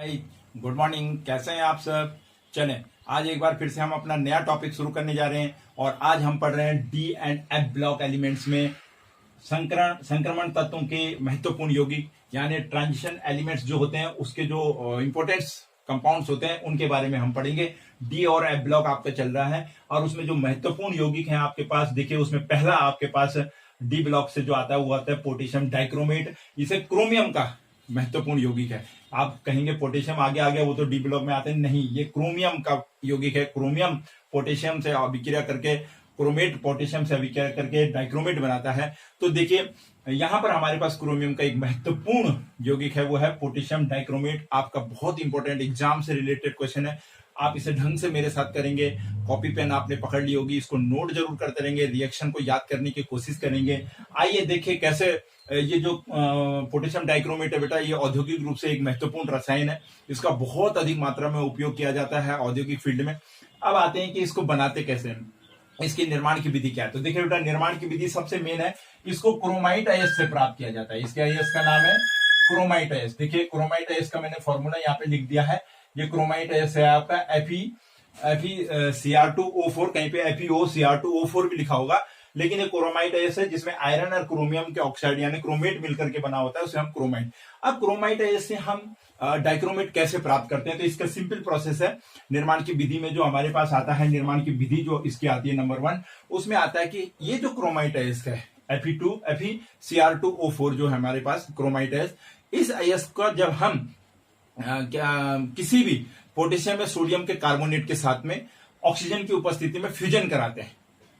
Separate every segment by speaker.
Speaker 1: हाय, good morning. कैसे हैं आप सब? चलें, आज एक बार फिर से हम अपना नया टॉपिक शुरू करने जा रहे हैं और आज हम पढ़ रहे हैं D and F block elements में संक्रमण तत्वों के महत्वपूर्ण यौगिक यानी ट्रांजिशन एलिमेंट्स जो होते हैं उसके जो इंपॉर्टेंट्स कंपाउंड्स होते हैं उनके बारे में हम पढ़ेंगे। डी और एफ ब्लॉक आपका चल रहा है और उसमें जो महत्वपूर्ण यौगिक हैं आपके पास, देखिए उसमें पहला आपके पास डी ब्लॉक से जो आता है वो आता है पोटेशियम डाइक्रोमेट। इसे क्रोमियम का महत्वपूर्ण यौगिक है। आप कहेंगे पोटेशियम आगे आ गया, वो तो डी ब्लॉक में आते हैं। नहीं, ये क्रोमियम का यौगिक है। क्रोमियम पोटेशियम से अभिक्रिया करके क्रोमेट पोटेशियम से अभिक्रिया करके डाइक्रोमेट बनाता है। तो देखिए यहां पर हमारे पास क्रोमियम का एक महत्वपूर्ण यौगिक है, वो है पोटेशियम डाइक्रोमेट। आपका बहुत इंपॉर्टेंट एग्जाम से रिलेटेड क्वेश्चन है। आप इसे ढंग से मेरे साथ करेंगे, कॉपी पेन आपने पकड़ ली होगी, इसको नोट जरूर करते रहेंगे, रिएक्शन को याद करने की कोशिश करेंगे। आइए देखिए कैसे ये जो पोटेशियम डाइक्रोमेट है बेटा, ये औद्योगिक रूप से एक महत्वपूर्ण रसायन है। इसका बहुत अधिक मात्रा में उपयोग किया जाता है औद्योगिक फील्ड में। अब आते हैं कि इसको बनाते कैसे हैं, इसकी निर्माण की विधि क्या है। तो देखिए बेटा, निर्माण की विधि सबसे मेन है, इसको क्रोमाइट अयस्क से प्राप्त किया जाता है। इसके अयस्क का नाम है क्रोमाइट अयस्क। देखिए क्रोमाइट अयस्क का मैंने फॉर्मूला यहाँ पे लिख दिया है। ये क्रोमाइट अयस्क है आपका FeCr2O4, कहीं पे FeOCr2O4 भी लिखा होगा, लेकिन ये क्रोमाइट अयस्क है जिसमें आयरन और क्रोमियम के ऑक्साइड यानी क्रोमेट मिलकर के बना होता है, उसे हम क्रोमाइट। अब क्रोमाइट अयस्क से हम डाइक्रोमेट कैसे प्राप्त करते हैं, तो इसका सिंपल प्रोसेस है। निर्माण की विधि में जो हमारे पास आता है, निर्माण की विधि जो इसकी आती है नंबर 1, उसमें आता है कि ये जो क्रोमाइट अयस्क है FeCr2O4 जो है हमारे पास क्रोमाइट अयस्क, इस अयस्क का जब हम किसी भी पोटेशियम या सोडियम के कार्बोनेट के साथ में ऑक्सीजन की उपस्थिति में फ्यूजन कराते हैं,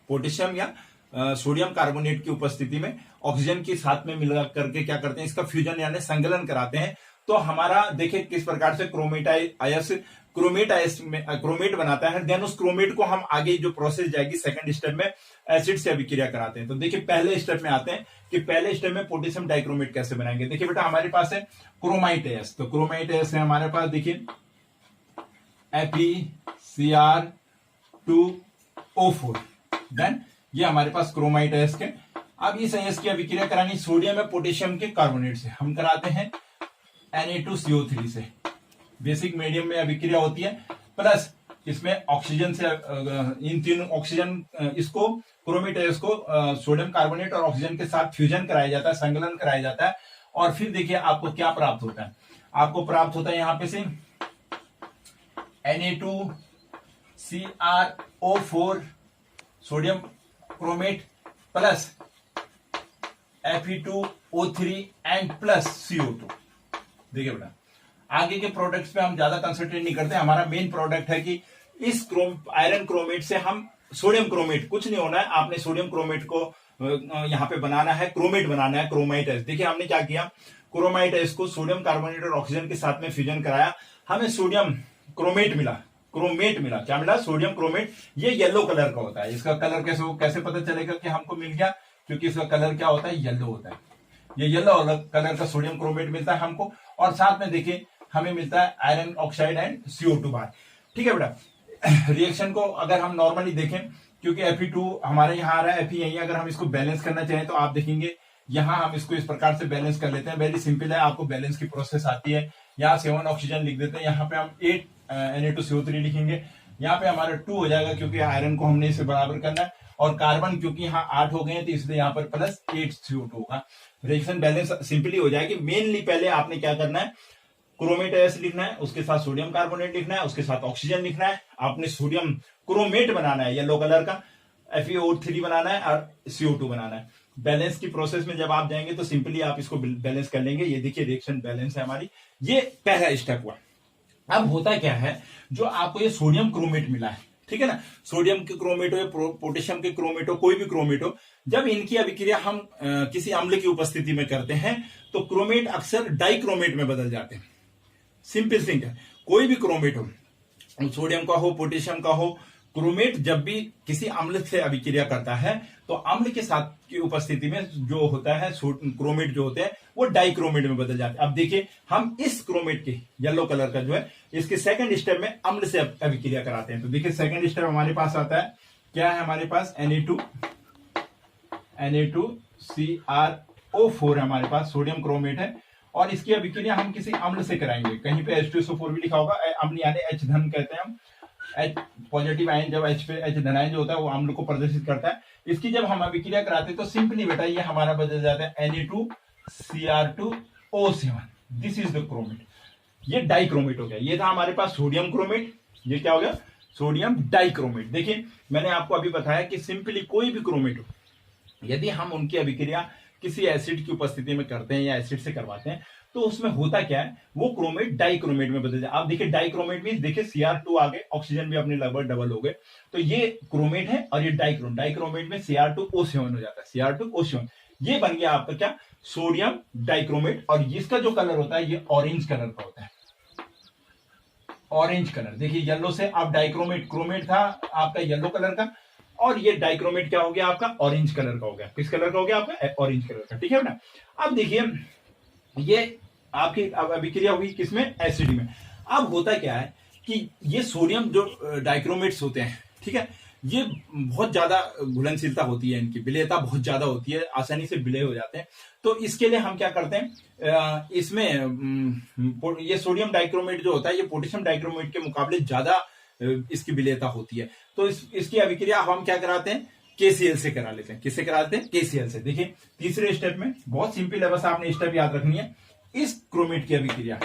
Speaker 1: पोटेशियम या सोडियम कार्बोनेट की उपस्थिति में ऑक्सीजन के साथ में मिला करके क्या करते हैं, इसका फ्यूजन यानी संकलन कराते हैं। तो हमारा देखिए किस प्रकार से क्रोमेट अयस्क में क्रोमेट बनाता है। देन उस क्रोमेट को हम आगे जो प्रोसेस जाएगी सेकंड स्टेप में एसिड से अभिक्रिया कराते हैं। तो देखिए पहले स्टेप में आते हैं कि पहले स्टेप में पोटेशियम डाइक्रोमेट कैसे बनाएंगे। देखिए बेटा, हमारे पास है क्रोमाइट अयस्क। तो क्रोमाइट अयस्क है हमारे पास, देखिए FeCr2O4। देन ये हमारे पास क्रोमाइट अयस्क है। अब इस अयस्क की अभिक्रिया करानी सोडियम या पोटेशियम के कार्बोनेट से, हम कराते हैं Na2CO3 से। बेसिक मीडियम में अभिक्रिया होती है, प्लस इसमें ऑक्सीजन से इन तीनों ऑक्सीजन, इसको क्रोमेट अयस्क को सोडियम कार्बोनेट और ऑक्सीजन के साथ फ्यूजन कराया जाता है, संकलन कराया जाता है। और फिर देखिए आपको क्या प्राप्त होता है, आपको प्राप्त होता है यहां पे से Na2CrO4 sodium chromate plus Fe2O3 and plus CO2। देखिए बेटा, आगे के प्रोडक्ट्स पे हम ज्यादा कंसंट्रेट नहीं करते। हमारा मेन प्रोडक्ट है कि इस आयरन क्रोमेट से हम सोडियम क्रोमेट, कुछ नहीं होना है, आपने सोडियम क्रोमेट को यहां पे बनाना है, क्रोमेट बनाना है, क्रोमाइट अयस्क। देखिए हमने क्या किया, क्रोमाइट अयस्क को सोडियम कार्बोनेट और ऑक्सीजन के साथ में फ्यूजन कराया, हमें सोडियम क्रोमेट मिला, क्या मिला, सोडियम क्रोमेट। ये येलो कलर का होता है। इसका कलर कैसे पता चलेगा कि हमको मिल गया, क्योंकि इसका कलर क्या होता है, येलो होता है। ये येलो कलर का सोडियम क्रोमेट मिलता है हमको, और साथ में देखिए हमें मिलता है आयरन ऑक्साइड एंड CO2 बाहर। ठीक है बेटा, रिएक्शन को अगर हम नॉर्मली देखें, क्योंकि Fe2 हमारे यहाँ आ रहा है, Fe यही, अगर हम इसको बैलेंस करना चाहें तो आप देखेंगे यहां हम इसको इस प्रकार से बैलेंस कर लेते हैं। वेरी सिंपल है, आपको बैलेंस की प्रोसेस आती है। यहाँ 7 ऑक्सीजन लिख देते हैं, यहाँ पे हम 8 Na2CO3 लिखेंगे, यहाँ पे हमारा 2 हो जाएगा क्योंकि आयरन को हमने इसे बराबर करना है, और कार्बन क्योंकि यहाँ 8 हो गए हैं तो इसलिए यहाँ पर प्लस 8 CO2 होगा। रिएक्शन बैलेंस सिंपली हो जाएगी। मेनली पहले आपने क्या करना है, क्रोमेट अयस्क लिखना है, उसके साथ सोडियम कार्बोनेट लिखना है, उसके साथ ऑक्सीजन लिखना है, आपने सोडियम क्रोमेट बनाना है येलो कलर का, FeO3 बनाना है और CO2 बनाना है। बैलेंस की प्रोसेस में जब आप जाएंगे तो सिंपली आप इसको बैलेंस कर लेंगे। ये देखिए रिएक्शन बैलेंस है हमारी, ये पहला स्टेप हुआ। अब होता क्या है, जो आपको ये सोडियम क्रोमेट मिला है, ठीक है ना, सोडियम के क्रोमेट हो, पोटेशियम के क्रोमेट हो, कोई भी क्रोमेट हो, जब इनकी अभिक्रिया हम किसी अम्ल की उपस्थिति में करते हैं तो क्रोमेट अक्सर डाइक्रोमेट में बदल जाते हैं। सिंपल थिंग है, कोई भी क्रोमेट हो, सोडियम का हो, पोटेशियम का हो, क्रोमेट जब भी किसी अम्ल से अभिक्रिया करता है तो अम्ल के साथ की उपस्थिति में जो होता है क्रोमेट जो होते हैं वो डाइक्रोमेट में बदल जाते हैं। अब देखिए हम इस क्रोमेट के येलो कलर का जो है, इसके सेकंड स्टेप में अम्ल से अभिक्रिया कराते हैं। तो देखिए सेकंड स्टेप हमारे पास आता है, क्या है हमारे पास, Na2CrO4 हमारे पास सोडियम क्रोमेट है, और इसकी अभिक्रिया हम किसी अम्ल से कराएंगे। कहीं पे H2SO4 भी लिखा होगा, अम्ल यानी H धन कहते हैं हम। H पॉजिटिव आयन जब H पे H धन आयन जो होता है वो अम्ल को प्रदर्शित करता है। इसकी जब हम अभिक्रिया कराते हैं तो सिंपली बेटा ये हमारा बदल जाता है Na2Cr2O7। This is the chromate. ये डाइक्रोमेट हो गया। ये था हमारे पास सोडियम क्रोमेट, ये क्या हो गया सोडियम डाइक्रोमेट। देखिए मैंने आपको अभी बताया कि सिंपली कोई भी क्रोमेट हो, यदि हम उनकी अभिक्रिया किसी एसिड की उपस्थिति में करते हैं या एसिड से करवाते हैं तो उसमें होता क्या है, वो क्रोमेट डाइक्रोमेट में बदल जाए। आप देखिए डाइक्रोमेट में देखिए Cr2 आ गए, ऑक्सीजन भी अपने लगभग डबल हो गए, तो ये क्रोमेट है और ये डाइक्रोमेट में Cr2O7 हो जाता है, Cr2O7। ये बन गया आपका क्या सोडियम डाइक्रोमेट। और इसका जो कलर होता है ये ऑरेंज कलर का होता है, ऑरेंज कलर। देखिए येलो से आप डाइक्रोमेट, क्रोमेट था आपका येलो कलर का और ये डाइक्रोमेट क्या हो गया आपका ऑरेंज कलर का हो गया। किस कलर का हो गया आपका ऑरेंज कलर का, ठीक है ना। अब देखिए ये आपकी अभिक्रिया हुई किसमें एसिड में। अब होता क्या है कि ये सोडियम जो डाइक्रोमेट्स होते हैं, ठीक है, ये बहुत ज्यादा घुलनशीलता होती है, इनकी विलेयता बहुत ज्यादा होती है, आसानी से विलय हो जाते हैं। तो इसके लिए हम क्या करते हैं, इसमें ये सोडियम डाइक्रोमेट जो होता है ये पोटेशियम डाइक्रोमेट के मुकाबले ज्यादा इसकी विलेयता होती है। तो इसकी अभिक्रिया हम क्या कराते हैं KCl से करा लेते हैं। किससे कराते हैं KCl से। देखिए तीसरे स्टेप में बहुत सिंपल है, बस आपने स्टेप याद रखनी है। इस क्रोमेट की अभिक्रिया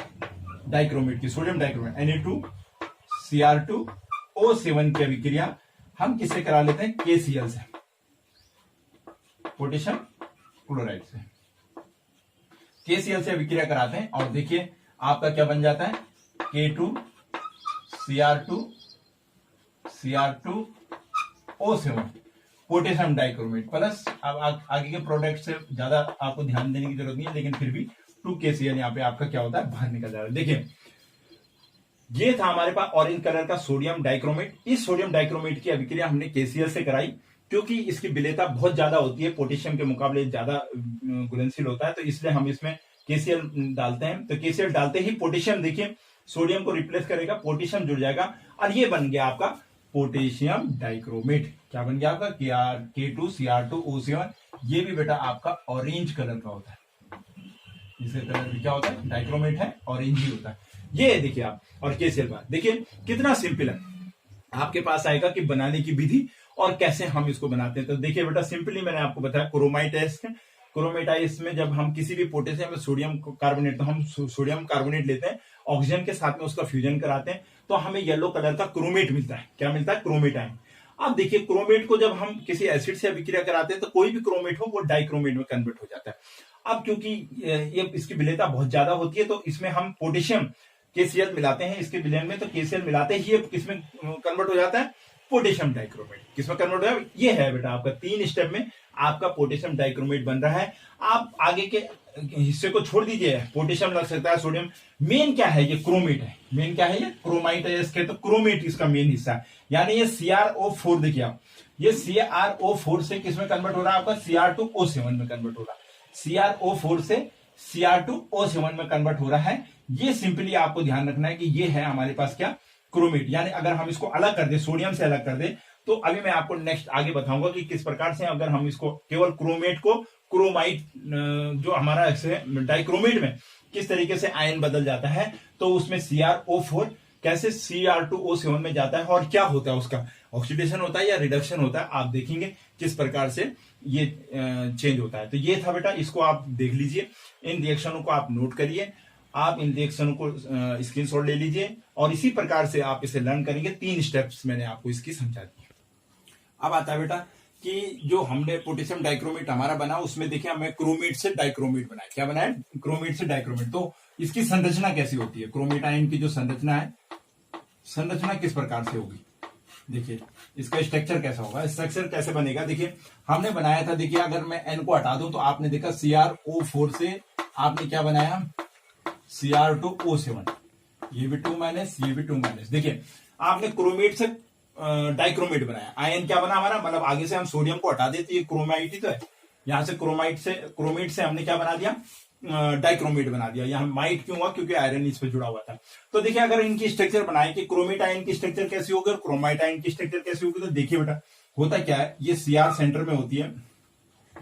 Speaker 1: डाइक्रोमेट की, सोडियम डाइक्रोमेट Na2Cr2O7 की अभिक्रिया हम किससे करा लेते हैं KCl से, पोटेशियम क्लोराइड से। KCl से अभिक्रिया कराते हैं और देखिए आपका क्या बन जाता है K2Cr2O7 पोटेशियम डाइक्रोमेट प्लस। अब आगे के प्रोडक्ट से ज्यादा आपको ध्यान देने की जरूरत नहीं है, लेकिन फिर भी 2KCl यहाँ पे आपका क्या होता है बाहर निकल जा रहा है। देखिए ये था हमारे पास ऑरेंज कलर का सोडियम डाइक्रोमेट। इस सोडियम डाइक्रोमेट की अभिक्रिया हमने KCl से कराई क्योंकि इसकी विलेयता बहुत ज्यादा होती है, पोटेशियम के मुकाबले ज्यादा घुलनशील होता है, तो इसलिए हम इसमें KCl डालते हैं। तो KCl डालते ही पोटेशियम देखिए सोडियम को रिप्लेस करेगा, पोटेशियम जुड़ जाएगा और ये बन गया आपका पोटेशियम डाइक्रोमेट। क्या बन गया आपका K2Cr2O7। ये भी बेटा आपका ऑरेंज कलर का होता है, इसका कलर भी क्या होता है डाइक्रोमेट है, ऑरेंज ही होता है। ये देखिए आप, और KCl बात देखिए कितना सिंपल है। आपके पास आएगा कि बनाने की विधि और कैसे हम इसको बनाते हैं। तो देखिए बेटा सिंपली मैंने आपको बताया क्रोमाइट में जब हम किसी भी पोटेशियम में सोडियम कार्बोनेट, तो हम सोडियम कार्बोनेट लेते हैं, ऑक्सीजन के साथ में उसका फ्यूजन कराते हैं तो हमें येलो कलर का क्रोमेट मिलता है। क्या मिलता है क्रोमेट आयन। अब देखिए क्रोमेट को जब हम किसी एसिड से अभिक्रिया कराते हैं तो कोई भी क्रोमेट हो वो डाइक्रोमेट में कन्वर्ट हो जाता है। अब क्योंकि ये इसकी विलेयता बहुत ज्यादा होती है तो इसमें हम पोटेशियम KCl मिलाते हैं इसके विलयन में, तो KCl मिलाते ही ये किसमें कन्वर्ट हो जाता है पोटेशियम डाइक्रोमेट। किसमें कन्वर्ट हो जाए, ये है बेटा आपका 3 स्टेप में आपका पोटेशियम डाइक्रोमेट बन रहा है। आप आगे के हिस्से को छोड़ दीजिए, पोटेशियम लग सकता है, सोडियम, मेन क्या है ये क्रोमेट है। मेन क्या है ये क्रोमाइट है इसके, तो क्रोमेट इसका मेन हिस्सा है। यानी ये CrO4 देखिए आप, ये CrO4 से किसमें कन्वर्ट हो रहा है आपका Cr2O7 में कन्वर्ट हो रहा है। CrO4 से Cr2O7 में कन्वर्ट हो रहा है। ये सिंपली आपको ध्यान रखना है कि ये है हमारे पास क्या क्रोमेट। यानी अगर हम इसको अलग कर दे, सोडियम से अलग कर दे, तो अभी मैं आपको नेक्स्ट आगे बताऊंगा कि किस प्रकार से अगर हम इसको केवल क्रोमेट को क्रोमाइट जो हमारा डाइक्रोमेट में किस तरीके से आयन बदल जाता है, तो उसमें CrO4 कैसे Cr2O7 में जाता है और क्या होता है, उसका ऑक्सीडेशन होता है या रिडक्शन होता है, आप देखेंगे किस प्रकार से ये चेंज होता है। तो ये था बेटा, इसको आप देख लीजिए, इन रिएक्शनों को आप नोट करिए, आप इन रिएक्शनों को स्क्रीनशॉट ले लीजिए और इसी प्रकार से आप इसे लर्न करेंगे। 3 स्टेप्स मैंने आपको इसकी समझा दी। अब आता है बेटा कि जो हमने पोटेशियम डाइक्रोमेट हमारा बना, उसमें देखिए हमें क्रोमेट से डाइक्रोमेट बनाया। क्या बनाया, क्रोमेट से डाइक्रोमेट। तो इसकी संरचना कैसी होती है, क्रोमेट आयन की जो संरचना है, संरचना किस प्रकार से होगी, देखिए इसका स्ट्रक्चर कैसा होगा, स्ट्रक्चर कैसे बनेगा। देखिए हमने बनाया था, देखिए अगर मैं N को हटा दूं तो आपने देखा CrO4 से आपने क्या बनाया Cr2O7, ये भी 2 माइनस, ये भी 2 माइनस। देखिए आपने क्रोमेट से डाइक्रोमेट बनाया, आयन क्या बना हमारा, मतलब आगे से हम सोडियम को हटा देते, ये क्रोमाइट ही तो है, यहां से क्रोमेट से हमने क्या बना दिया डाइक्रोमेट बना दिया। यहाँ माइट क्यों हुआ, क्योंकि आयरन इस पर जुड़ा हुआ था। तो देखिए अगर इनकी स्ट्रक्चर बनाए कि क्रोमेट आयन की स्ट्रक्चर कैसी होगी और क्रोमाइट आयन की स्ट्रक्चर कैसी होगी, तो देखिए बेटा होता क्या है, ये Cr सेंटर में होती है,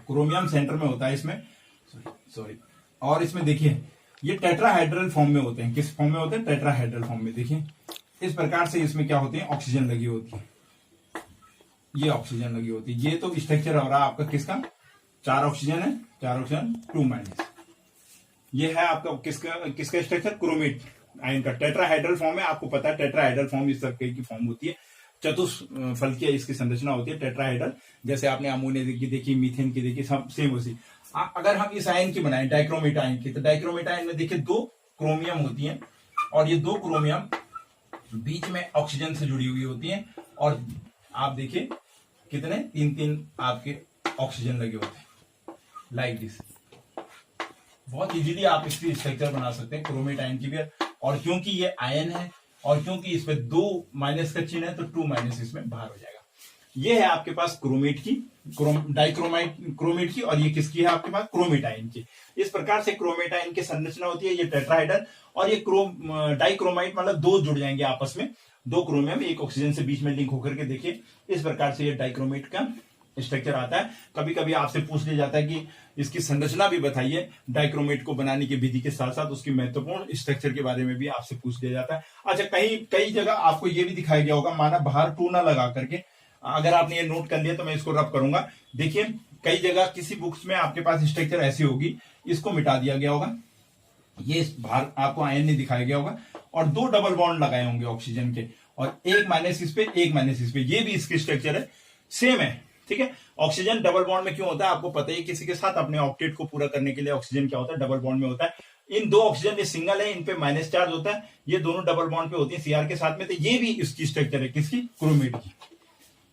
Speaker 1: क्रोमियम सेंटर में होता है इसमें, सॉरी, और इसमें देखिए ये टेट्राहाइड्रल फॉर्म में होते हैं। किस फॉर्म में होते हैं? टेट्राहाइड्रल फॉर्म में। देखिए इस प्रकार से इसमें क्या होती है, ऑक्सीजन लगी होती है, ये ऑक्सीजन लगी होती है। ये तो स्ट्रक्चर हो रहा है आपका किसका, 4 ऑक्सीजन है, 4 ऑक्सीजन 2 माइनस। ये है आपका किसका स्ट्रक्चर, क्रोमेट आयन का। टेट्राहाइड्रल फॉर्म है, आपको पता है टेट्राहाइड्रल फॉर्म इस तरह की फॉर्म होती है, चतुष्फलकीय इसकी संरचना होती है टेट्राहाइड्रल। जैसे आपने अमोनिया की देखी, मीथेन की देखी, सब सेम उसी। अगर हम इस आयन की बनाएं, डाइक्रोमेट आयन की, तो डाइक्रोमेट आयन में देखिए 2 क्रोमियम होती है, और ये 2 क्रोमियम बीच में ऑक्सीजन से जुड़ी हुई होती है, और आप देखिए कितने 3-3 आपके ऑक्सीजन लगे होते हैं, लाइक दिस। बहुत इजीली आप इसकी स्ट्रक्चर बना सकते हैं क्रोमेट आयन की भी। और क्योंकि ये आयन है और क्योंकि इसमें 2 माइनस का चिन्ह है, तो 2 माइनस इसमें बाहर हो जाएगा। ये है आपके पास क्रोमेट की, क्रोमेट की, और ये किसकी है आपके पास, क्रोमेट आयन की। इस प्रकार से क्रोमेट आयन की संरचना होती है। ये टेट्राहाइड्रल, और ये डाइक्रोमाइट मतलब 2 जुड़ जाएंगे आपस में, 2 क्रोमियम एक ऑक्सीजन से बीच में लिंक होकर के। देखिए इस प्रकार से ये डाइक्रोमेट का स्ट्रक्चर आता है। कभी कभी आपसे पूछ लिया जाता है कि इसकी संरचना भी बताइए, डाइक्रोमेट को बनाने की विधि के साथ साथ उसकी महत्वपूर्ण स्ट्रक्चर के बारे में भी आपसे पूछ लिया जाता है। अच्छा, कई जगह आपको ये भी दिखाया गया होगा, माना बाहर 2 ना लगा करके। अगर आपने ये नोट कर लिया तो मैं इसको रब करूंगा। देखिए कई जगह किसी बुक्स में आपके पास स्ट्रक्चर ऐसी होगी, इसको मिटा दिया गया होगा, ये बाहर आपको आयन नहीं दिखाया गया होगा, और 2 डबल बॉन्ड लगाए होंगे ऑक्सीजन के, और 1 माइनस इस पे, 1 माइनस इस पे। ये भी इसकी स्ट्रक्चर है, सेम है, ठीक है। ऑक्सीजन डबल बॉन्ड में क्यों होता है आपको पता ही, किसी के साथ अपने ऑक्टेट को पूरा करने के लिए ऑक्सीजन क्या होता है, डबल बॉन्ड में होता है। इन 2 ऑक्सीजन ये सिंगल है, इन पे माइनस चार्ज होता है, ये दोनों डबल बॉन्ड पे होती है सीआर के साथ में। तो ये भी इसकी स्ट्रक्चर है, किसकी, क्रोमेट की।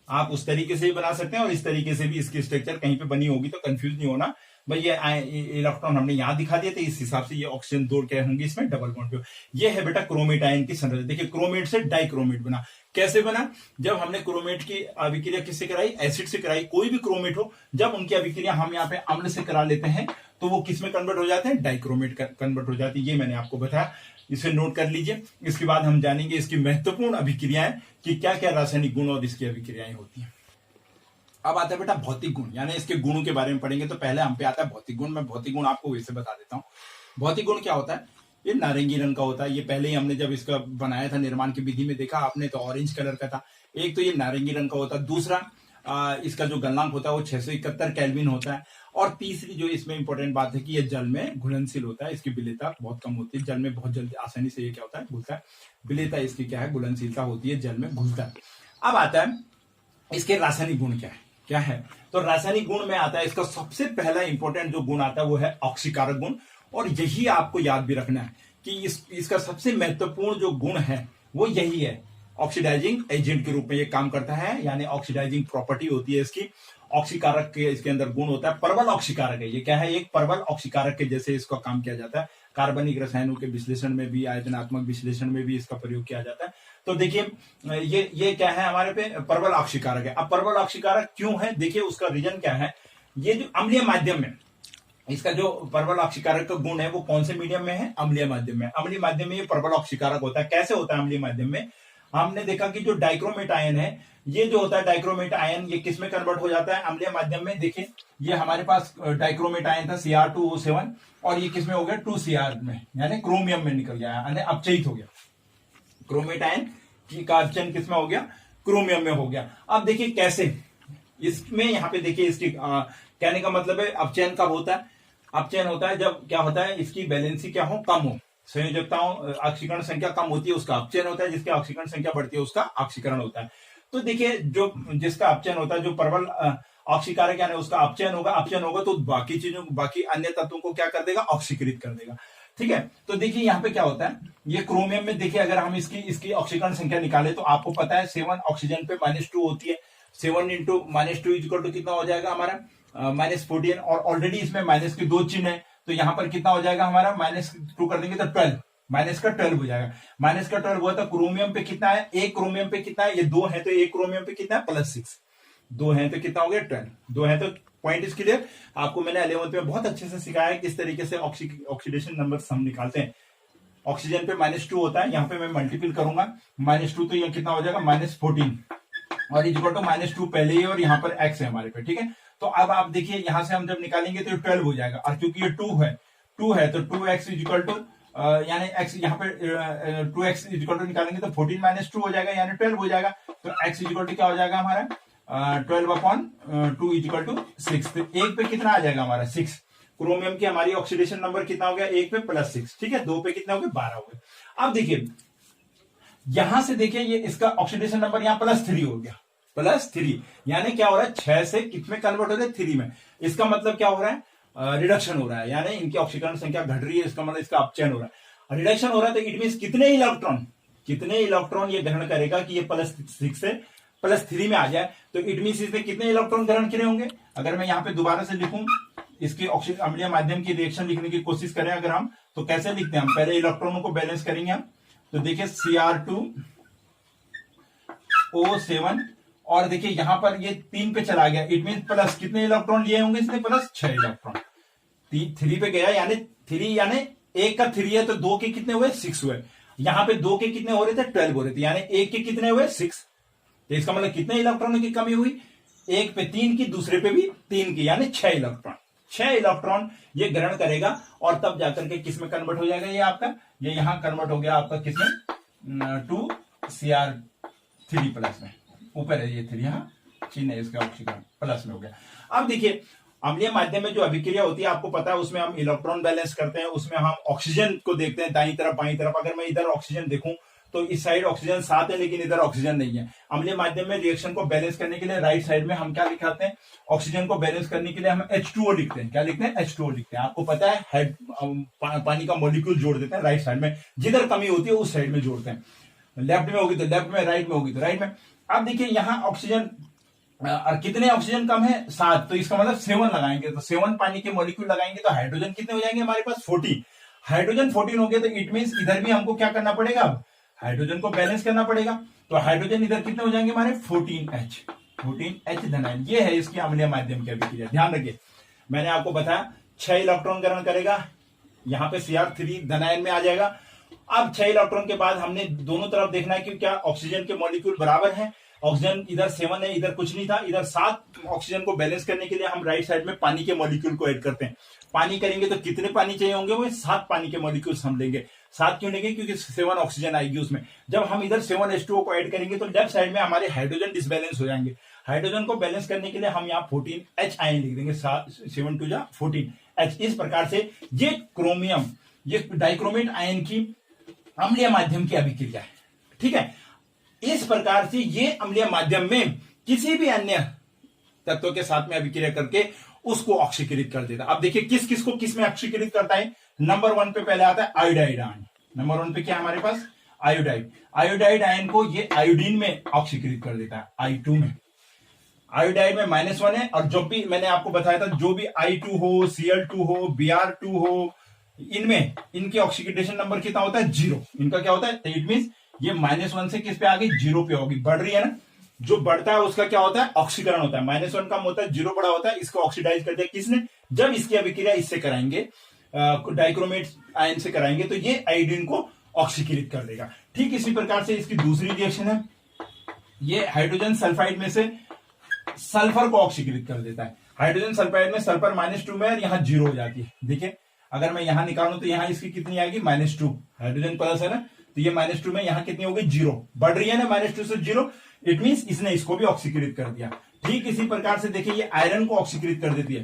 Speaker 1: आप उस तरीके से भी बना सकते हैं और इस तरीके से भी इसकी स्ट्रक्चर कहीं पे बनी होगी, तो कंफ्यूज नहीं होना भाई। ये इलेक्ट्रॉन हमने यहां दिखा दिया, तो इस हिसाब से ये ऑक्सीजन 2 क्या होंगे इसमें, डबल बॉन्ड पे। ये है बेटा क्रोमेट आयन की संरचना। देखिए क्रोमेट से डाइक्रोमेट बना, कैसे बना, जब हमने क्रोमेट की अभिक्रिया किससे कराई, एसिड से कराई। कोई भी क्रोमेट हो, जब उनकी अभिक्रिया हम यहाँ पे अम्ल से करा लेते हैं, तो वो किस में कन्वर्ट हो जाते हैं, डाइक्रोमेट कन्वर्ट हो जाती है। ये मैंने आपको बताया, इसे नोट कर लीजिए। इसके बाद हम जानेंगे इसकी महत्वपूर्ण अभिक्रियाएं, कि क्या क्या रासायनिक गुण और इसकी अभिक्रियाएं होती हैं। अब आता है बेटा भौतिक गुण, यानी इसके गुणों के बारे में पढ़ेंगे। तो पहले हम पे आता है भौतिक गुण। मैं भौतिक गुण आपको वैसे बता देता हूँ। भौतिक गुण क्या होता है, ये नारंगी रंग का होता है। ये पहले ही हमने जब इसका बनाया था, निर्माण की विधि में देखा आपने, तो ऑरेंज कलर का था। एक तो ये नारंगी रंग का होता है, दूसरा इसका जो गलनांक होता है वो 671 केल्विन होता है, और तीसरी जो इसमें इंपॉर्टेंट बात है कि ये जल में घुलनशील होता है। इसकी विलेयता बहुत कम होती है, जल में बहुत जल्दी आसानी से ये क्या होता है, घुलता है। विलेयता इसकी क्या है, घुलनशीलता होती है, जल में घुलता है। अब आता है इसके रासायनिक गुण क्या है। तो रासायनिक गुण में आता है इसका सबसे पहला इंपॉर्टेंट जो गुण आता है वो है ऑक्सीकारक गुण। और यही आपको याद भी रखना है कि इसका सबसे महत्वपूर्ण जो गुण है वो यही है, ऑक्सीडाइजिंग एजेंट के रूप में ये काम करता है, यानी ऑक्सीडाइजिंग प्रॉपर्टी होती है इसकी। ऑक्सीकारक के इसके अंदर गुण होता है, प्रबल ऑक्सीकारक है। ये क्या है, एक प्रबल ऑक्सीकारक के जैसे इसका काम किया जाता है। कार्बनिक रसायनों के विश्लेषण में भी, आयतनात्मक विश्लेषण में भी इसका प्रयोग किया जाता है। तो देखिए ये क्या है हमारे पे, प्रबल ऑक्सीकारक है। अब प्रबल ऑक्सीकारक क्यों है, देखिए उसका रीजन क्या है। ये जो अम्लीय माध्यम में इसका जो प्रबल ऑक्सीकारक का गुण है वो कौन से मीडियम में है, अम्लीय माध्यम में। अम्लीय माध्यम में ये प्रबल ऑक्सीकारक होता है। कैसे होता है अम्लीय माध्यम में, हमने देखा कि जो डाइक्रोमेट आयन है, ये जो होता है डाइक्रोमेट आयन, ये किस में कन्वर्ट हो जाता है, अम्लीय माध्यम में। देखिए ये हमारे पास डाइक्रोमेट आयन था Cr2O7, और ये किस में हो गया, 2Cr में, यानी क्रोमियम में निकल गया, यानी अपचयित हो गया। क्रोमेट आयन का अपचयन किस में हो गया, क्रोमियम में हो गया। अब देखिए कैसे, इसमें यहाँ पे देखिए इसकी कहने का मतलब है अपचयन कब होता है, अपचयन होता है जब क्या होता है, इसकी बैलेंसी क्या हो, कम हो, संयोजकताओं ऑक्सीकरण संख्या कम होती है, उसका अपचयन होता है। जिसकी ऑक्सीकरण संख्या बढ़ती है उसका ऑक्सीकरण होता है। तो देखिए जो जिसका अपचयन होता है, जो प्रबल ऑक्सीकारक यानी उसका अपचयन होगा तो बाकी चीजों, बाकी अन्य तत्वों को क्या कर देगा, ऑक्सीकृत कर देगा। ठीक है, तो देखिए यहाँ पे क्या होता है, ये क्रोमियम में देखिए अगर हम इसकी ऑक्सीकरण संख्या निकाले तो आपको पता है 7 ऑक्सीजन पे -2 होती है। 7 इंटू -2 इक्वल टू कितना हो जाएगा हमारा, -14, और ऑलरेडी इसमें माइनस के 2 चिन्ह है, तो यहाँ पर कितना हो जाएगा हमारा, -2 कर देंगे तो 12, माइनस का 12 हो जाएगा। माइनस का 12 हुआ तो क्रोमियम पे कितना है, एक क्रोमियम पे कितना है, ये 2 है तो एक क्रोमियम पे कितना है, +6, 2 है तो कितना हो गया 12, 2 है तो पॉइंट इज क्लियर। आपको मैंने 11th में बहुत अच्छे से सिखाया है किस तरीके से ऑक्सीडेशन नंबर हम निकालते हैं। ऑक्सीजन पे -2 होता है, यहाँ पे मैं मल्टीपल करूंगा, -2 तो ये कितना हो जाएगा, -14, और इक्वल टू -2 पहले ही, और यहाँ पर x है हमारे पे। ठीक है, तो अब आप देखिए यहाँ से हम जब निकालेंगे तो 12 हो जाएगा, और क्योंकि ये 2 है 2 है तो 2x इजिकल टू यानी x यहाँ पे 2x इजिकल टू निकालेंगे तो 14 माइनस 2 हो जाएगा यानी 12 हो जाएगा। तो x इजिकल टू क्या हो जाएगा हमारा 12/2 इजिकल टू 6। तो एक पे कितना आ जाएगा हमारा 6। क्रोमियम की हमारी ऑक्सीडेशन नंबर कितना हो गया, एक पे +6, ठीक है। दो पे कितना हो गया 12 हो गया। अब देखिए यहां से देखिए ये इसका ऑक्सीडेशन नंबर यहाँ +3 हो गया, +3 यानी क्या हो रहा है 6 से कितने कन्वर्ट हो रहे हैं 3 में। इसका मतलब क्या हो रहा है रिडक्शन हो रहा है, यानी इनकी ऑक्सीकरण संख्या घट रही है, इसका मतलब इसका अपचयन हो रहा है। रिडक्शन हो रहा है तो इट मीन कितने इलेक्ट्रॉन ये ग्रहण करेगा कि ये +6 से +3 में आ जाए। तो इट मीन इसने कितने इलेक्ट्रॉन ग्रहण किए होंगे। अगर मैं यहाँ पे दोबारा से लिखूं इसके अम्लीय माध्यम की रिएक्शन लिखने की कोशिश करें अगर हम, तो कैसे लिखते हैं हम, पहले इलेक्ट्रॉनों को बैलेंस करेंगे हम। तो देखिए Cr2O7 और देखिए यहां पर ये 3 पे चला गया, इट मीन प्लस कितने इलेक्ट्रॉन लिए होंगे इसने, +6 इलेक्ट्रॉन। 3 पे गया यानी 3 यानी एक का 3 है तो 2 के कितने हुए 6 हुए। यहां पे 2 के कितने हो रहे थे 12 हो रहे थे, यानी एक के कितने हुए 6। तो इसका मतलब कितने इलेक्ट्रॉनों की कमी हुई, एक पे 3 की, दूसरे पे भी 3 की, यानी 6 इलेक्ट्रॉन। 6 इलेक्ट्रॉन ये ग्रहण करेगा और तब जाकर के किसमें कन्वर्ट हो जाएगा, ये आपका ये यहां कन्वर्ट हो गया आपका किसमें 2Cr3 प्लस में। ऊपर है ये 3, यहाँ चिन्ह है इसका ऑक्सीजन प्लस में हो गया। अब देखिए अम्लीय माध्यम में जो अभिक्रिया होती है आपको पता है, उसमें हम इलेक्ट्रॉन बैलेंस करते हैं, उसमें हम ऑक्सीजन को देखते हैं दाईं तरफ बाईं तरफ। अगर मैं इधर ऑक्सीजन देखूं तो इस साइड ऑक्सीजन 7 है लेकिन इधर ऑक्सीजन नहीं है। अम्लीय माध्यम में रिएक्शन को बैलेंस करने के लिए राइट साइड में हम क्या लिखाते हैं, ऑक्सीजन को बैलेंस करने के लिए हम H2O लिखते हैं। क्या लिखते हैं, H2O लिखते हैं। आपको पता है पानी का मॉलिक्यूल जोड़ देते हैं राइट साइड में, जिधर कमी होती है उस साइड में जोड़ते हैं। लेफ्ट में होगी तो लेफ्ट में, राइट में होगी तो राइट में। अब देखिए यहाँ ऑक्सीजन और कितने ऑक्सीजन कम है 7, तो इसका मतलब 7 लगाएंगे, तो 7 पानी के मॉलिक्यूल लगाएंगे तो हाइड्रोजन कितने हो जाएंगे हमारे पास 14। हाइड्रोजन 14 हो गए तो इट मींस इधर भी हमको क्या करना पड़ेगा, अब हाइड्रोजन को बैलेंस करना पड़ेगा। तो हाइड्रोजन इधर कितने हो जाएंगे हमारे 14H धनायन। ये है इसकी अम्लीय माध्यम की अभिक्रिया। ध्यान रखिए मैंने आपको बताया 6 इलेक्ट्रॉन ग्रहण करेगा, यहाँ पे Cr3 धनायन में आ जाएगा। अब 6 इलेक्ट्रॉन के बाद हमने दोनों तरफ देखना है कि क्या ऑक्सीजन के मॉलिक्यूल बराबर हैं। ऑक्सीजन इधर 7 है, इधर कुछ नहीं था, इधर 7 ऑक्सीजन को बैलेंस करने के लिए हम राइट साइड में पानी के मॉलिक्यूल को ऐड करते हैं। पानी करेंगे तो कितने पानी चाहिए होंगे, वो 7 पानी के मॉलिक्यूल्स हम लेंगे। 7 क्यों लेंगे, क्योंकि 7 ऑक्सीजन आएगी उसमें। जब हम इधर 7H2O को ऐड करेंगे तो लेफ्ट साइड में हमारे हाइड्रोजन डिसबैलेंस हो जाएंगे। हाइड्रोजन को बैलेंस करने के लिए हम यहाँ 14H आयन लिख देंगे, 7 2 14H। इस प्रकार से ये क्रोमियम, ये डाइक्रोमेट आयन की अम्लीय माध्यम की अभिक्रिया है, ठीक है। इस प्रकार से ये अम्लीय माध्यम में किसी भी अन्य तत्व के साथ में अभिक्रिया करके उसको ऑक्सीकृत कर देता है। अब देखिए किस किस को किस में ऑक्सीकृत करता है। नंबर 1 पे पहले आता है आयोडाइड आयन। नंबर 1 पे क्या है हमारे पास, आयोडाइड। आयोडाइड आयन को ये आयोडीन में ऑक्सीकृत कर देता है, I2 में। आयोडाइड में -1 है, और जो भी मैंने आपको बताया था जो भी I2 हो, Cl2 हो, Br2 हो, इनमें इनके ऑक्सीडेशन नंबर कितना होता है 0। इनका क्या होता है, इट मींस ये -1 से किस पे आ गई 0 पे होगी, बढ़ रही है ना। जो बढ़ता है उसका क्या होता है, ऑक्सीकरण होता है। -1 कम होता है, 0 बड़ा होता है, इसको ऑक्सीडाइज कर दिया किसने, जब इसकी अभिक्रिया इससे कराएंगे डाइक्रोमेट आयन से कराएंगे तो ये आयोडीन को ऑक्सीकृत कर देगा। ठीक इसी प्रकार से इसकी दूसरी रिएक्शन है, ये हाइड्रोजन सल्फाइड में से सल्फर को ऑक्सीकृत कर देता है। हाइड्रोजन सल्फाइड में सल्फर -2 में यहां 0 हो जाती है। देखिए अगर मैं यहां निकालूं तो यहां इसकी कितनी आएगी -2, हाइड्रोजन प्लस है ना, तो ये -2 में यहां कितनी हो गई 0, बढ़ रही है ना -2 से 0। इट मींस इसने इसको भी ऑक्सीकृत कर दिया। ठीक इसी प्रकार से देखिए ये आयरन को ऑक्सीकृत कर देती है।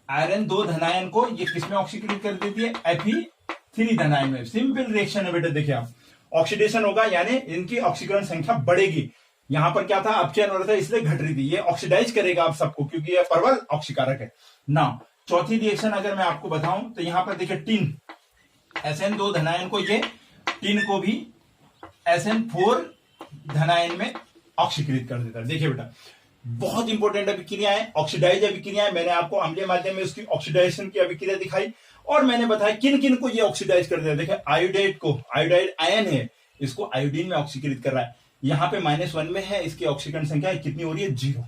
Speaker 1: आयरन 2 धनायन को ये किसमें ऑक्सीकृत कर देती है, Fe3 धनायन में। सिंपल रिएक्शन है बेटा, देखिए आप ऑक्सीडेशन होगा यानी इनकी ऑक्सीकरण संख्या बढ़ेगी। यहां पर क्या था, अपचयन हो रहा था इसलिए घट रही थी, ये ऑक्सीडाइज करेगा आप सबको क्योंकि ये प्रबल ऑक्सीकारक है ना। चौथी रिएक्शन अगर मैं आपको बताऊं तो यहां पर देखिए टिन, Sn2 धनायन को ये टिन को भी Sn4 धनायन में ऑक्सीकृत कर देता है। देखिए बेटा बहुत इंपॉर्टेंट अभिक्रिया है, ऑक्सीडाइज अभिक्रिया है। मैंने आपको अम्लीय माध्यम में उसकी ऑक्सीडाइजेशन की अभिक्रिया दिखाई और मैंने बताया किन किन को ये ऑक्सीडाइज कर देता है। देखिए आयोडाइड को, आयोडाइड आयन है, इसको आयोडीन में ऑक्सीकृत कर रहा है। यहां पे -1 में है, इसकी ऑक्सीकरण संख्या कितनी हो रही है 0।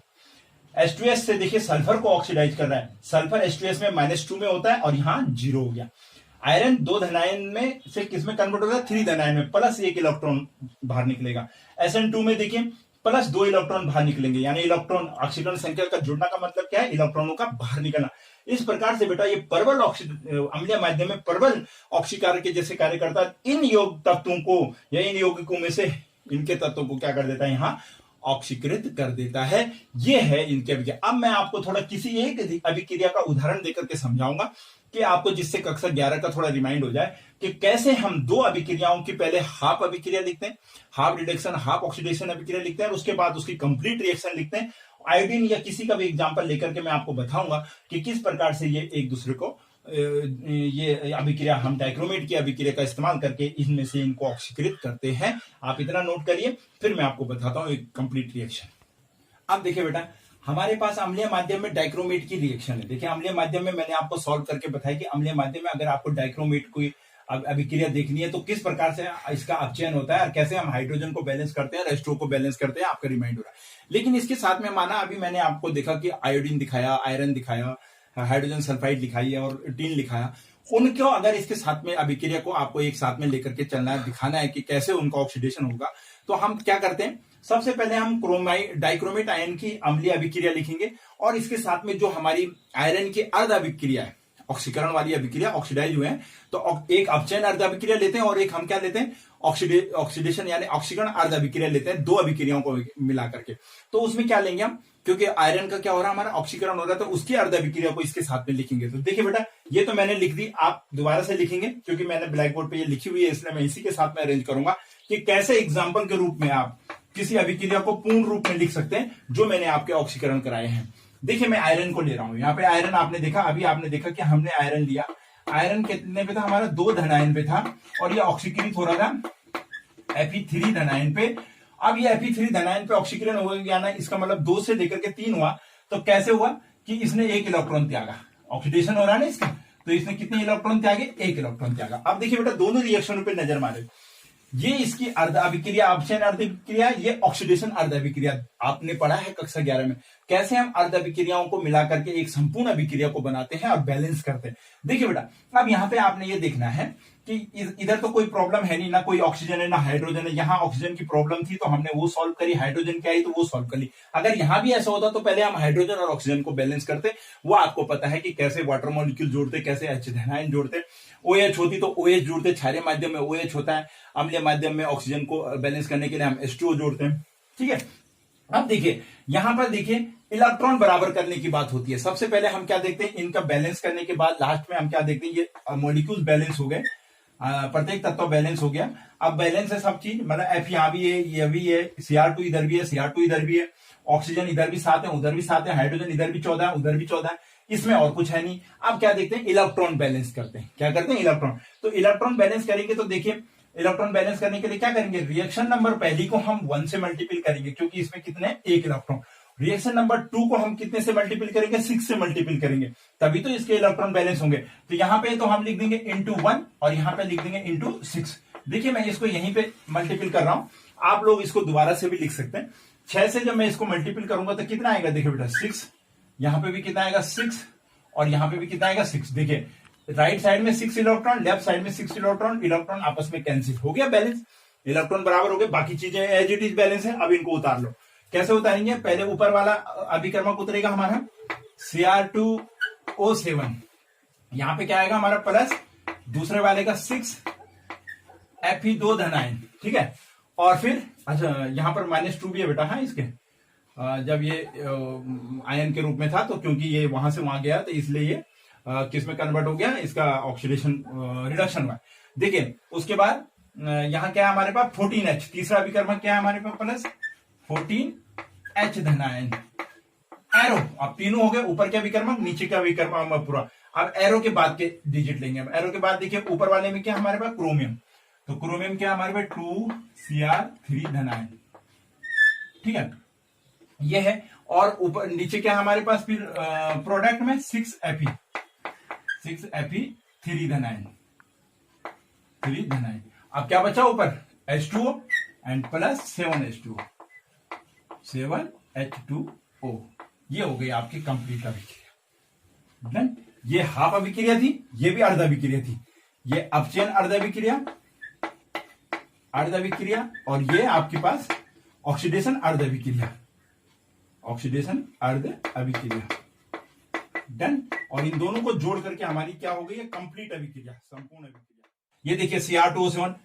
Speaker 1: H2S से देखिए सल्फर को ऑक्सीडाइज कर रहा है, सल्फर H2S में -2 में होता है और यहां 0 हो गया। आयरन 2 धनायन में से किसमें कन्वर्ट होगा 3 धनायन में, +1 इलेक्ट्रॉन बाहर निकलेगा। Sn2 में देखिए +2 इलेक्ट्रॉन बाहर निकलेंगे, यानी इलेक्ट्रॉन ऑक्सीकरण संख्या का जुड़ना का मतलब क्या है, इलेक्ट्रॉनों का बाहर निकलना। इस प्रकार से बेटा ये प्रबल अम्लीय माध्यम में प्रबल ऑक्सीकारक के जैसे कार्य करता है। इन योग तत्वों को या इन यौगिकों में से इनके तत्वों को क्या कर देता है, यहां ऑक्सीकृत कर देता है। ये है इनके अभिक्रिया। अब मैं आपको थोड़ा किसी एक अभिक्रिया का उदाहरण देकर के समझाऊंगा कि आपको जिससे कक्षा 11 का थोड़ा रिमाइंड हो जाए कि कैसे हम दो अभिक्रियाओं की पहले हाफ अभिक्रिया लिखते हैं, हाफ रिडक्शन हाफ ऑक्सीडेशन अभिक्रिया लिखते हैं, और उसके बाद उसकी कंप्लीट रिएक्शन लिखते हैं। आयोडीन या किसी का भी एग्जांपल लेकर के मैं आपको बताऊंगा कि किस प्रकार से ये एक दूसरे को ये अभिक्रिया हम डाइक्रोमेट की अभिक्रिया का इस्तेमाल करके इनमें से इनको ऑक्सीकृत करते हैं। आप इतना नोट करिए, फिर मैं आपको बताता हूं एक कंप्लीट रिएक्शन। अब देखिए बेटा, हमारे पास अम्लीय माध्यम में डाइक्रोमेट की रिएक्शन है। देखिए अम्लीय माध्यम में मैंने आपको सॉल्व करके बताया कि अम्लीय माध्यम में अगर आपको डाइक्रोमेट कोई अभिक्रिया देखनी है तो किस प्रकार से इसका अपचयन होता है और कैसे हम हाइड्रोजन को बैलेंस करते हैं, H2O को बैलेंस करते हैं, आपका रिमाइंड हो रहा है। लेकिन इसके साथ में माना अभी मैंने आपको देखा कि आयोडीन दिखाया, आयरन दिखाया, हाइड्रोजन सल्फाइड दिखाई है और टीन दिखाया। उनको अगर इसके साथ में अभिक्रिया को आपको एक साथ में लेकर के चलना है, दिखाना है कि कैसे उनका ऑक्सीडेशन होगा, तो हम क्या करते हैं, सबसे पहले हम डाइक्रोमेट आयन की अम्लीय अभिक्रिया लिखेंगे और इसके साथ में जो हमारी आयरन की अर्ध अभिक्रिया है, ऑक्सीकरण वाली अभिक्रिया, ऑक्सीडाइज हुए हैं, तो एक अपचयन अर्ध अभिक्रिया लेते हैं और एक हम क्या लेते हैं, ऑक्सीडेशन यानी ऑक्सीकरण अर्ध अभिक्रिया लेते हैं, दो अभिक्रियाओं को मिला करके। तो उसमें क्या लेंगे हम, क्योंकि आयरन का क्या हो रहा है, हमारा ऑक्सीकरण हो रहा है, तो उसकी अर्ध अभिक्रिया को इसके साथ में लिखेंगे। तो देखिए बेटा, ये तो मैंने लिख दी, आप दोबारा से लिखेंगे क्योंकि मैंने ब्लैक बोर्ड पे ये लिखी हुई है, इसलिए मैं इसी के साथ में अरेंज करूंगा कि कैसे एग्जाम्पल के रूप में आप किसी अभिक्रिया को पूर्ण रूप में लिख सकते हैं जो मैंने आपके ऑक्सीकरण कराए हैं। देखिए मैं आयरन को ले रहा हूं, यहाँ पे आयरन आपने देखा, अभी आपने देखा कि हमने आयरन लिया, आयरन कितने पे था, हमारा 2 धन आयन पे था और ये ऑक्सीकृत हो रहा था Fe3 धन आयन पे। अब ये Fe3 धन आयन पे ऑक्सीकरण हो गया ना, इसका मतलब 2 से लेकर के 3 हुआ। तो कैसे हुआ कि इसने 1 इलेक्ट्रॉन त्यागा, ऑक्सीडेशन हो रहा है ना इसका, तो इसने कितने इलेक्ट्रॉन त्यागे, 1 इलेक्ट्रॉन त्यागा। अब देखिए बेटा, दोनों रिएक्शनों पे नजर मारे, ये इसकी अर्ध अभिक्रिया, अपचयन अर्ध अभिक्रिया, ये ऑक्सीडेशन अर्ध अभिक्रिया। आपने पढ़ा है कक्षा 11 में कैसे हम अर्ध अभिक्रियाओं को मिलाकर के एक संपूर्ण अभिक्रिया को बनाते हैं और बैलेंस करते हैं। देखिए बेटा, अब यहाँ पे आपने ये देखना है कि इधर तो कोई प्रॉब्लम है नहीं, ना कोई ऑक्सीजन है ना हाइड्रोजन है। यहाँ ऑक्सीजन की प्रॉब्लम थी तो हमने वो सॉल्व करी, हाइड्रोजन की आई तो वो सॉल्व कर ली। अगर यहाँ भी ऐसा होता तो पहले हम हाइड्रोजन और ऑक्सीजन को बैलेंस करते। वो आपको पता है कि कैसे वाटर मॉलिक्यूल जोड़ते, कैसे H धनायन जोड़ते। OH होती तो OH जोड़ते, क्षारीय माध्यम में OH होता है, अम्लीय माध्यम में ऑक्सीजन को बैलेंस करने के लिए हम H2O जोड़ते हैं। ठीक है, अब देखिए यहां पर देखिए इलेक्ट्रॉन बराबर करने की बात होती है। सबसे पहले हम क्या देखते हैं, इनका बैलेंस करने के बाद लास्ट में हम क्या देखते हैं, ये मॉलिक्यूल्स बैलेंस हो गए, प्रत्येक तत्व बैलेंस हो गया। अब बैलेंस है सब चीज, मतलब F यहाँ भी है, ये भी है, Cr2 इधर भी है, Cr2 इधर भी है, ऑक्सीजन इधर भी 7 है, उधर भी 7 है, हाइड्रोजन इधर भी 14 है, उधर भी 14 है, इसमें और कुछ है नहीं। अब क्या देखते हैं, इलेक्ट्रॉन बैलेंस करते हैं। क्या करते हैं, इलेक्ट्रॉन। तो इलेक्ट्रॉन बैलेंस करेंगे तो देखिए, इलेक्ट्रॉन बैलेंस करने के लिए क्या करेंगे, रिएक्शन नंबर पहली को हम 1 से मल्टीपल करेंगे क्योंकि इसमें कितने, 1 इलेक्ट्रॉन। रिएक्शन नंबर 2 को हम कितने से मल्टीपल करेंगे, 6 से मल्टीपल करेंगे, तभी तो इसके इलेक्ट्रॉन बैलेंस होंगे। तो यहां पे तो हम लिख देंगे इंटू 1 और यहां पे लिख देंगे इंटू 6। देखिए मैं इसको यहीं पे मल्टीपल कर रहा हूं, आप लोग इसको दोबारा से भी लिख सकते हैं। 6 से जब मैं इसको मल्टीपल करूंगा तो कितना आएगा, देखिए बेटा 6, यहां पे भी कितना आएगा 6 और यहां पे भी कितना आएगा 6। देखिए राइट साइड में 6 इलेक्ट्रॉन, लेफ्ट साइड में 6 इलेक्ट्रॉन, इलेक्ट्रॉन आपस में कैंसिल हो गया, बैलेंस, इलेक्ट्रन बराबर हो गए, बाकी चीजें एज इट इज बैलेंस है। अब इनको उतार लो। कैसे उतारेंगे, पहले ऊपर वाला अभिकर्मक उतरेगा हमारा Cr2O7, यहां पे क्या आएगा हमारा प्लस, दूसरे वाले का 6 Fe2 धन आयन, ठीक है। और फिर अच्छा यहां पर -2 भी है बेटा, हाँ इसके जब ये आयन के रूप में था तो क्योंकि ये वहां से वहां गया तो इसलिए ये किस में कन्वर्ट हो गया, इसका ऑक्सीडेशन रिडक्शन हुआ। देखिए उसके बाद यहां क्या है हमारे पास 14H, तीसरा विकर्मक क्या है हमारे पास प्लस 14H धन आयन, एरो। अब तीनों हो गए, ऊपर क्या विकर्मक नीचे क्या विकर्मक पूरा। अब एरो के बाद के डिजिट लेंगे। अब एरो के बाद देखिए ऊपर वाले में क्या हमारे पास क्रोमियम, तो क्रोमियम क्या हमारे पास 2Cr3 धन आयन, ठीक है ये है। और ऊपर नीचे क्या हमारे पास फिर प्रोडक्ट में 6Fe3 धन आयन, 3 धन आयन। अब क्या बचा ऊपर H2O and plus 7H2O, 7H2O। ये हो गई आपकी कंप्लीट अभिक्रिया। डन। ये हाफ अभिक्रिया थी, ये भी अर्ध अभिक्रिया थी। ये अपचयन अर्ध अभिक्रिया और ये आपके पास ऑक्सीडेशन अर्ध अभिक्रिया, ऑक्सीडेशन अर्ध अभिक्रिया। डन। और इन दोनों को जोड़ करके हमारी क्या हो गई है, कंप्लीट अभिक्रिया, संपूर्ण अभिक्रिया। ये देखिए Cr2O7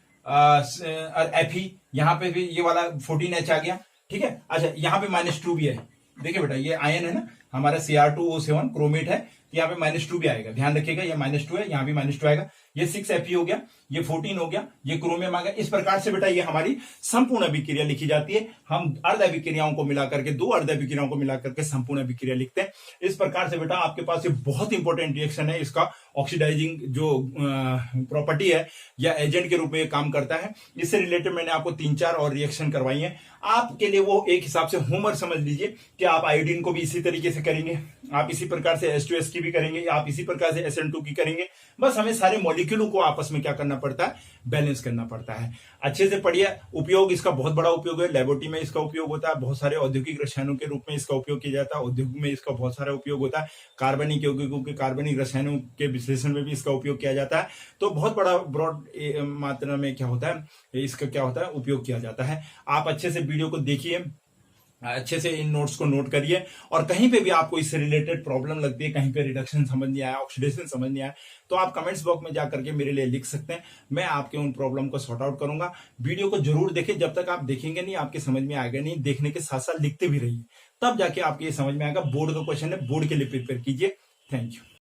Speaker 1: Fe, यहाँ पे भी ये वाला 14H आ गया, ठीक है। अच्छा, यहाँ पे -2 भी है, देखिए बेटा ये आयन है ना हमारा Cr2O7 क्रोमेट है, यहाँ पे -2 भी आएगा, ध्यान रखिएगा, ये -2 है, यहाँ भी -2 आएगा। ये 6Fe हो गया, ये 14 हो गया, ये क्रोमियम आ गया। इस प्रकार से बेटा ये हमारी संपूर्ण अभिक्रिया लिखी जाती है। हम अर्ध अभिक्रियाओं को मिलाकर के, दो अर्ध अभिक्रियाओं को मिलाकर के संपूर्ण अभिक्रिया लिखते हैं। इस प्रकार से बेटा आपके पास ये बहुत इंपॉर्टेंट रिएक्शन है, इसका ऑक्सीडाइजिंग जो प्रॉपर्टी है या एजेंट के रूप में काम करता है। इससे रिलेटेड मैंने आपको 3-4 और रिएक्शन करवाई है, आपके लिए वो एक हिसाब से होमवर्क समझ लीजिए कि आप आयोडीन को भी इसी तरीके से करेंगे, आप इसी प्रकार से H2S की भी करेंगे, आप इसी प्रकार से SN2 की करेंगे। बस हमें सारे मॉलिक्यूलों को आपस में क्या करना पड़ता है, बैलेंस करना पड़ता है। अच्छे से पढ़िए। उपयोग इसका बहुत बड़ा उपयोग है, लेबोरेटरी में इसका उपयोग होता है, बहुत सारे औद्योगिक रसायनों के रूप में इसका उपयोग किया जाता है, उद्योग में इसका बहुत सारा उपयोग होता है, कार्बनिक यौगिकों के कार्बनिक रसायनों के विश्लेषण में भी इसका उपयोग किया जाता है। तो बहुत बड़ा ब्रॉड मात्रा में क्या होता है, इसका क्या होता है, उपयोग किया जाता है। आप अच्छे से वीडियो को देखिए, अच्छे से इन नोट्स को नोट करिए, और कहीं पे भी आपको इससे रिलेटेड प्रॉब्लम लगती है, कहीं पे रिडक्शन समझ नहीं आया, ऑक्सीडेशन समझ नहीं आया, तो आप कमेंट्स बॉक्स में जाकर के मेरे लिए लिख सकते हैं, मैं आपके उन प्रॉब्लम को सॉर्ट आउट करूंगा। वीडियो को जरूर देखें, जब तक आप देखेंगे नहीं आपके समझ में आएगा नहीं, देखने के साथ साथ लिखते भी रहिए, तब जाके आपके ये समझ में आएगा। बोर्ड का क्वेश्चन है, बोर्ड के लिए प्रिपेयर कीजिए। Thank you.